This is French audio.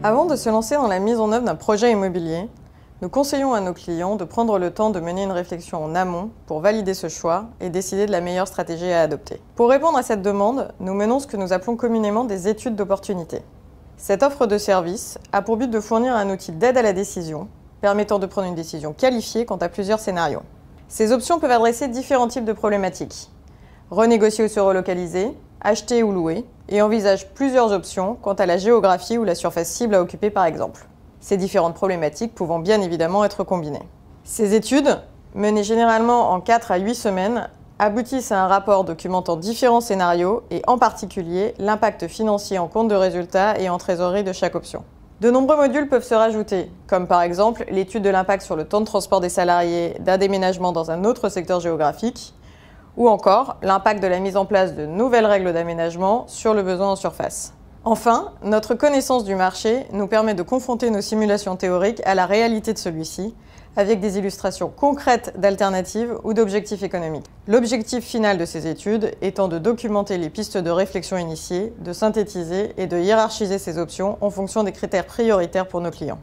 Avant de se lancer dans la mise en œuvre d'un projet immobilier, nous conseillons à nos clients de prendre le temps de mener une réflexion en amont pour valider ce choix et décider de la meilleure stratégie à adopter. Pour répondre à cette demande, nous menons ce que nous appelons communément des études d'opportunité. Cette offre de service a pour but de fournir un outil d'aide à la décision, permettant de prendre une décision qualifiée quant à plusieurs scénarios. Ces options peuvent adresser différents types de problématiques. Renégocier ou se relocaliser, acheter ou louer, et envisagent plusieurs options quant à la géographie ou la surface cible à occuper par exemple. Ces différentes problématiques pouvant bien évidemment être combinées. Ces études, menées généralement en 4 à 8 semaines, aboutissent à un rapport documentant différents scénarios et en particulier l'impact financier en compte de résultats et en trésorerie de chaque option. De nombreux modules peuvent se rajouter, comme par exemple l'étude de l'impact sur le temps de transport des salariés d'un déménagement dans un autre secteur géographique, ou encore l'impact de la mise en place de nouvelles règles d'aménagement sur le besoin en surface. Enfin, notre connaissance du marché nous permet de confronter nos simulations théoriques à la réalité de celui-ci, avec des illustrations concrètes d'alternatives ou d'objectifs économiques. L'objectif final de ces études étant de documenter les pistes de réflexion initiées, de synthétiser et de hiérarchiser ces options en fonction des critères prioritaires pour nos clients.